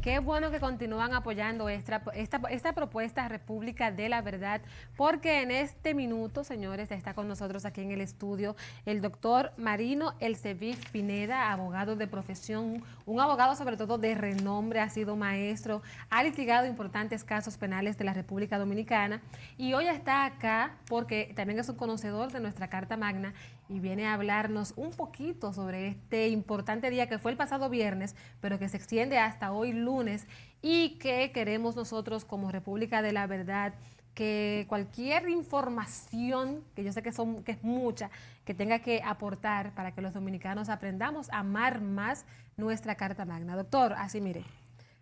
Qué bueno que continúan apoyando esta propuesta República de la Verdad, porque en este minuto, señores, está con nosotros aquí en el estudio el doctor Marino Elsevif Pineda, abogado de profesión, un abogado sobre todo de renombre, ha sido maestro, ha litigado importantes casos penales de la República Dominicana y hoy está acá porque también es un conocedor de nuestra Carta Magna y viene a hablarnos un poquito sobre este importante día que fue el pasado viernes, pero que se extiende hasta hoy lunes y que queremos nosotros como República de la Verdad que cualquier información, que yo sé que es mucha, que tenga que aportar para que los dominicanos aprendamos a amar más nuestra Carta Magna. Doctor, así mire,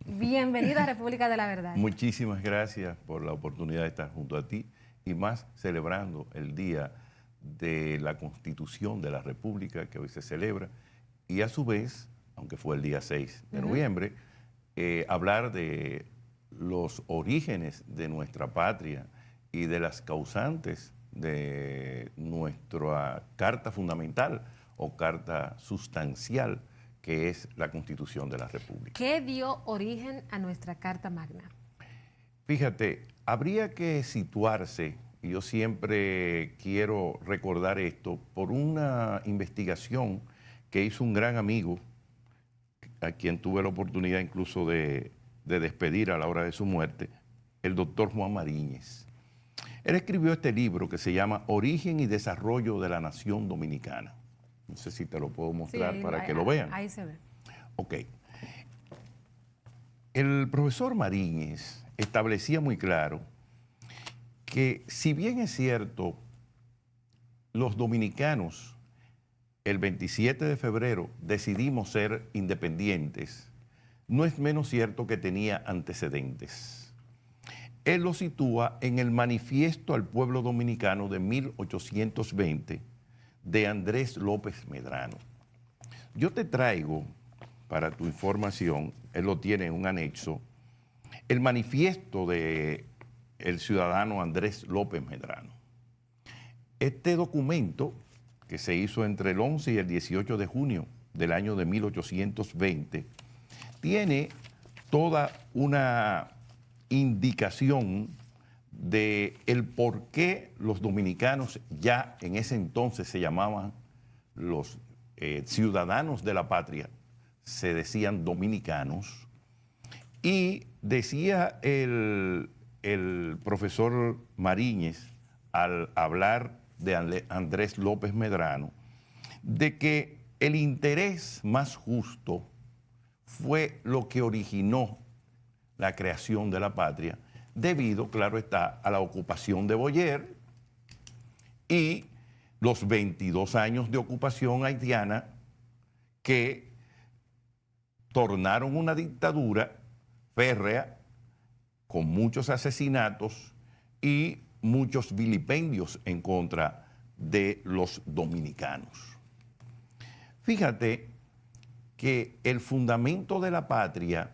bienvenido a República de la Verdad. Muchísimas gracias por la oportunidad de estar junto a ti y más celebrando el Día de la Constitución de la República que hoy se celebra y a su vez, aunque fue el día 6 de noviembre, hablar de los orígenes de nuestra patria y de las causantes de nuestra carta fundamental o carta sustancial que es la Constitución de la República. ¿Qué dio origen a nuestra Carta Magna? Fíjate, habría que situarse, y yo siempre quiero recordar esto, por una investigación que hizo un gran amigo, a quien tuve la oportunidad incluso de despedir a la hora de su muerte, el doctor Juan Mariñez. Él escribió este libro que se llama Origen y Desarrollo de la Nación Dominicana. No sé si te lo puedo mostrar para que lo vean. Ahí se ve. Ok. El profesor Mariñez establecía muy claro que si bien es cierto, los dominicanos el 27 de febrero decidimos ser independientes, no es menos cierto que tenía antecedentes. Él lo sitúa en el Manifiesto al Pueblo Dominicano de 1820 de Andrés López Medrano. Yo te traigo, para tu información, él lo tiene en un anexo, el manifiesto de el ciudadano Andrés López Medrano. Este documento, que se hizo entre el 11 y el 18 de junio del año de 1820, tiene toda una indicación de el por qué los dominicanos, ya en ese entonces se llamaban los ciudadanos de la patria, se decían dominicanos, y decía el profesor Mariñez al hablar de Andrés López Medrano, de que el interés más justo fue lo que originó la creación de la patria, debido, claro está, a la ocupación de Boyer y los 22 años de ocupación haitiana que tornaron una dictadura férrea con muchos asesinatos y muchos vilipendios en contra de los dominicanos. Fíjate que el fundamento de la patria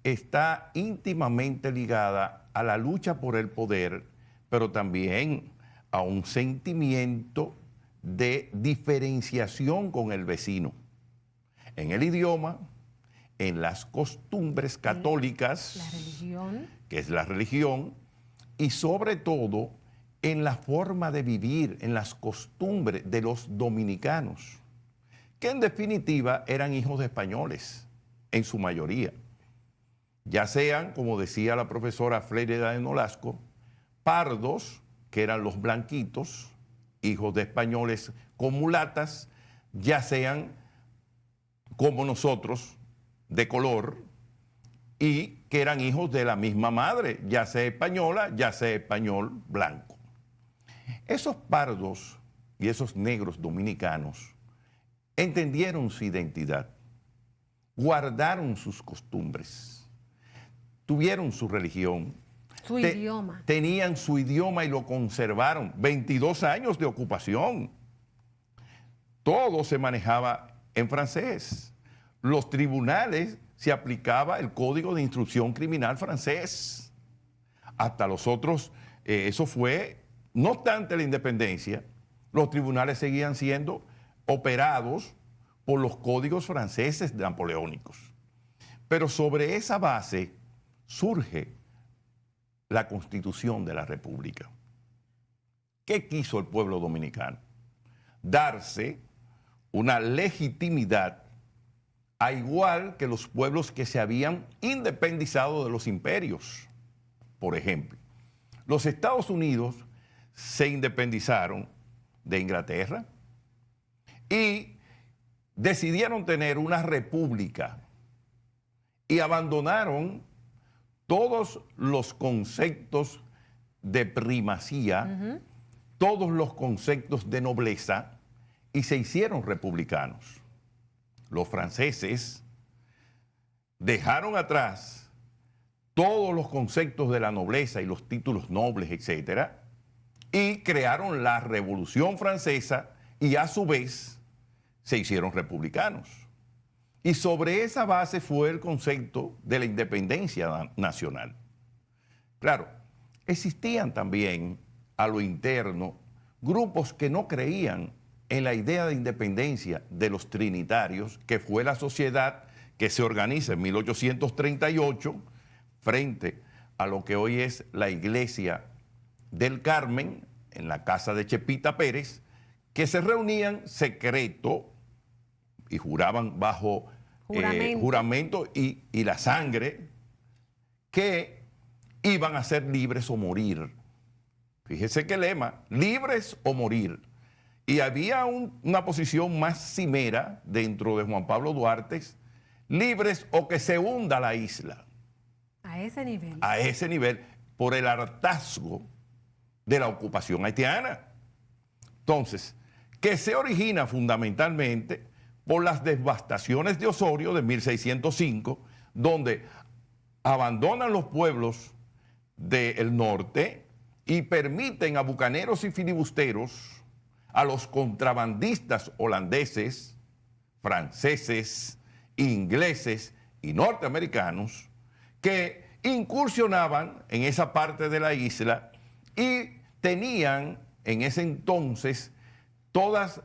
está íntimamente ligada a la lucha por el poder, pero también a un sentimiento de diferenciación con el vecino, en el idioma, en las costumbres católicas, la religión, que es la religión, y sobre todo en la forma de vivir, en las costumbres de los dominicanos, que en definitiva eran hijos de españoles, en su mayoría. Ya sean, como decía la profesora Fleireda de Nolasco, pardos, que eran los blanquitos, hijos de españoles con mulatas, ya sean, como nosotros, de color, y que eran hijos de la misma madre, ya sea española, ya sea español blanco. Esos pardos y esos negros dominicanos entendieron su identidad, guardaron sus costumbres, tuvieron su religión, su idioma. Tenían su idioma y lo conservaron. 22 años de ocupación. Todo se manejaba en francés. Los tribunales se aplicaba el Código de Instrucción Criminal francés. Hasta los otros, eso fue, no obstante la independencia, los tribunales seguían siendo operados por los códigos franceses napoleónicos. Pero sobre esa base surge la Constitución de la República. ¿Qué quiso el pueblo dominicano? Darse una legitimidad a igual que los pueblos que se habían independizado de los imperios. Por ejemplo, los Estados Unidos se independizaron de Inglaterra y decidieron tener una república y abandonaron todos los conceptos de primacía, todos los conceptos de nobleza, y se hicieron republicanos. Los franceses dejaron atrás todos los conceptos de la nobleza y los títulos nobles, etcétera, y crearon la Revolución Francesa y a su vez se hicieron republicanos. Y sobre esa base fue el concepto de la independencia nacional. Claro, existían también a lo interno grupos que no creían en la idea de independencia de los trinitarios, que fue la sociedad que se organiza en 1838 frente a lo que hoy es la iglesia del Carmen, en la casa de Chepita Pérez, que se reunían secreto y juraban bajo juramento y la sangre que iban a ser libres o morir. Fíjese qué lema, libres o morir. Y había una posición más cimera dentro de Juan Pablo Duarte, libres o que se hunda la isla. A ese nivel. A ese nivel, por el hartazgo de la ocupación haitiana. Entonces, que se origina fundamentalmente por las devastaciones de Osorio de 1605, donde abandonan los pueblos del norte y permiten a bucaneros y filibusteros, a los contrabandistas holandeses, franceses, ingleses y norteamericanos que incursionaban en esa parte de la isla y tenían en ese entonces todas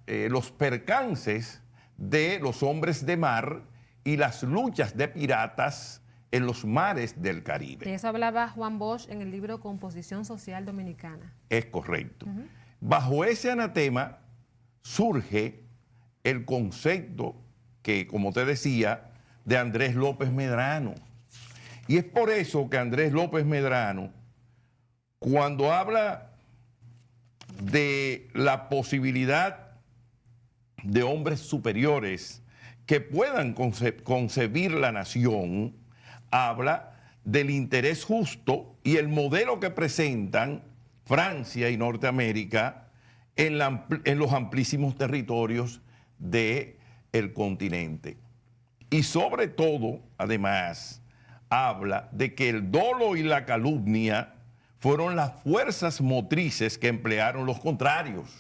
los percances de los hombres de mar y las luchas de piratas en los mares del Caribe. De eso hablaba Juan Bosch en el libro Composición Social Dominicana. Es correcto. Bajo ese anatema surge el concepto que, como te decía, de Andrés López Medrano. Y es por eso que Andrés López Medrano, cuando habla de la posibilidad de hombres superiores que puedan concebir la nación, habla del interés justo y el modelo que presentan Francia y Norteamérica en los amplísimos territorios del continente. Y sobre todo, además, habla de que el dolo y la calumnia fueron las fuerzas motrices que emplearon los contrarios.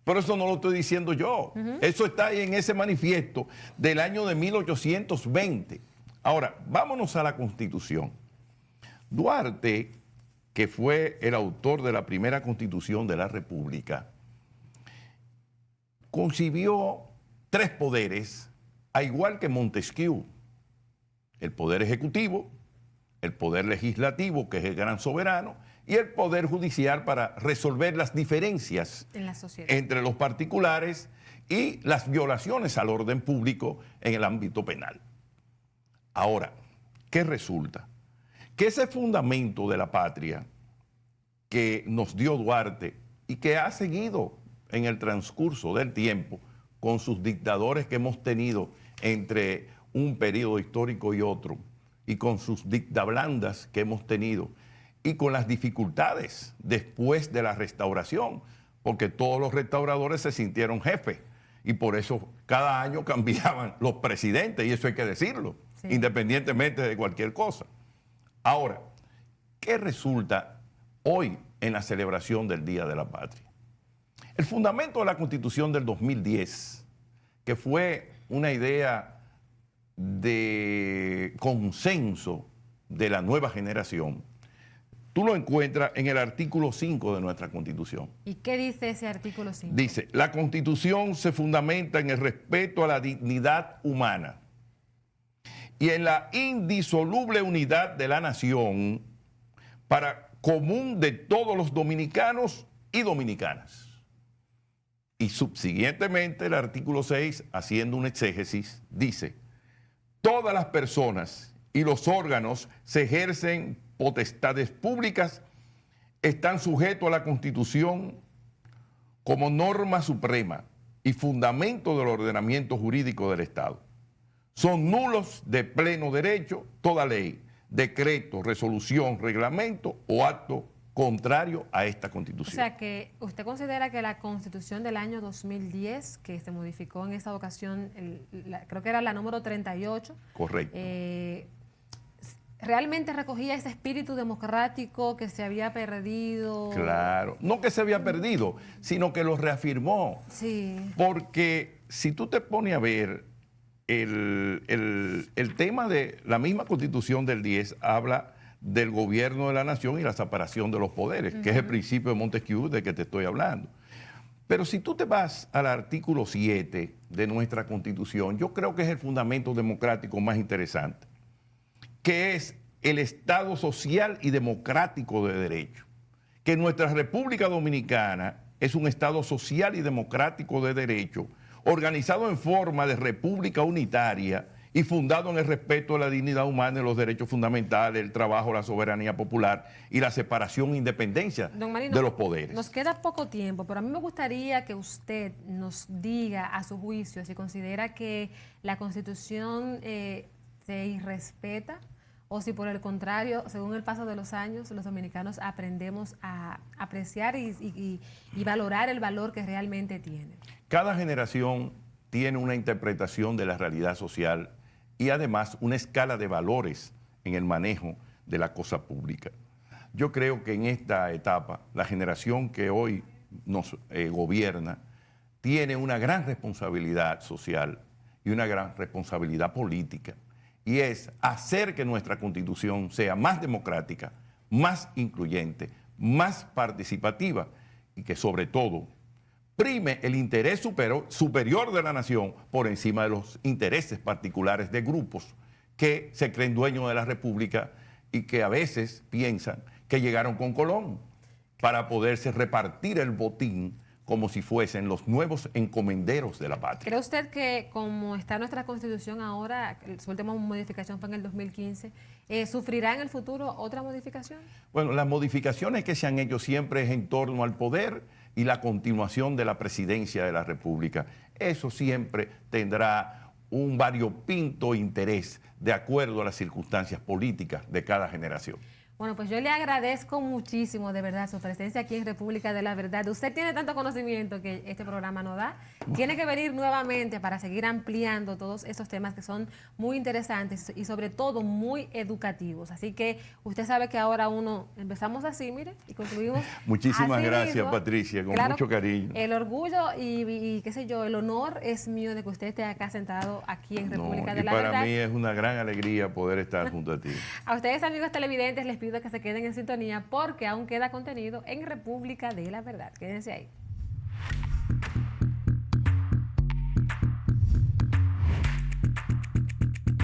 Pero eso no lo estoy diciendo yo. Eso está ahí en ese manifiesto del año de 1820. Ahora, vámonos a la Constitución. Duarte, que fue el autor de la primera Constitución de la República, concibió tres poderes, a igual que Montesquieu: el poder ejecutivo, el poder legislativo, que es el gran soberano, y el poder judicial para resolver las diferencias en la sociedad entre los particulares y las violaciones al orden público en el ámbito penal. Ahora, ¿qué resulta? Que ese fundamento de la patria que nos dio Duarte y que ha seguido en el transcurso del tiempo con sus dictadores que hemos tenido entre un periodo histórico y otro, y con sus dictablandas que hemos tenido, y con las dificultades después de la restauración, porque todos los restauradores se sintieron jefes, y por eso cada año cambiaban los presidentes, y eso hay que decirlo, sí, independientemente de cualquier cosa. Ahora, ¿qué resulta hoy en la celebración del Día de la Patria? El fundamento de la Constitución del 2010, que fue una idea de consenso de la nueva generación, tú lo encuentras en el artículo 5 de nuestra Constitución. ¿Y qué dice ese artículo 5? Dice: la Constitución se fundamenta en el respeto a la dignidad humana, y en la indisoluble unidad de la nación para común de todos los dominicanos y dominicanas. Y subsiguientemente el artículo 6, haciendo un exégesis, dice: todas las personas y los órganos se ejercen potestades públicas, están sujetos a la Constitución como norma suprema y fundamento del ordenamiento jurídico del Estado. Son nulos de pleno derecho toda ley, decreto, resolución, reglamento o acto contrario a esta Constitución. O sea, que usted considera que la Constitución del año 2010, que se modificó en esa ocasión, creo que era la número 38. Correcto. ¿Realmente recogía ese espíritu democrático que se había perdido? Claro, no que se había perdido, sino que lo reafirmó. Sí. Porque si tú te pones a ver, el tema de la misma Constitución del 10 habla del gobierno de la nación y la separación de los poderes, que es el principio de Montesquieu del que te estoy hablando. Pero si tú te vas al artículo 7 de nuestra Constitución, yo creo que es el fundamento democrático más interesante, que es el Estado social y democrático de derecho. Que nuestra República Dominicana es un Estado social y democrático de derecho, organizado en forma de república unitaria y fundado en el respeto de la dignidad humana y los derechos fundamentales, el trabajo, la soberanía popular y la separación e independencia de los poderes. Nos queda poco tiempo, pero a mí me gustaría que usted nos diga a su juicio si considera que la Constitución se irrespeta o si por el contrario, según el paso de los años, los dominicanos aprendemos a apreciar y valorar el valor que realmente tiene. Cada generación tiene una interpretación de la realidad social y además una escala de valores en el manejo de la cosa pública. Yo creo que en esta etapa, la generación que hoy nos gobierna tiene una gran responsabilidad social y una gran responsabilidad política, y es hacer que nuestra Constitución sea más democrática, más incluyente, más participativa y que sobre todo prime el interés superior de la nación por encima de los intereses particulares de grupos que se creen dueños de la República y que a veces piensan que llegaron con Colón para poderse repartir el botín como si fuesen los nuevos encomenderos de la patria. ¿Cree usted que como está nuestra Constitución ahora, su última modificación fue en el 2015, sufrirá en el futuro otra modificación? Bueno, las modificaciones que se han hecho siempre es en torno al poder y la continuación de la presidencia de la República. Eso siempre tendrá un variopinto interés de acuerdo a las circunstancias políticas de cada generación. Bueno, pues yo le agradezco muchísimo, de verdad, su presencia aquí en República de la Verdad. Usted tiene tanto conocimiento que este programa no da. Tiene que venir nuevamente para seguir ampliando todos estos temas que son muy interesantes y sobre todo muy educativos. Así que usted sabe que ahora empezamos así, mire, y concluimos. Muchísimas así gracias, mismo. Patricia, con Claro, mucho cariño. El orgullo y qué sé yo, el honor es mío de que usted esté acá sentado aquí en República de la Verdad. Y para mí es una gran alegría poder estar junto a ti. A ustedes, amigos televidentes, les pido que se queden en sintonía porque aún queda contenido en República de la Verdad. Quédense ahí.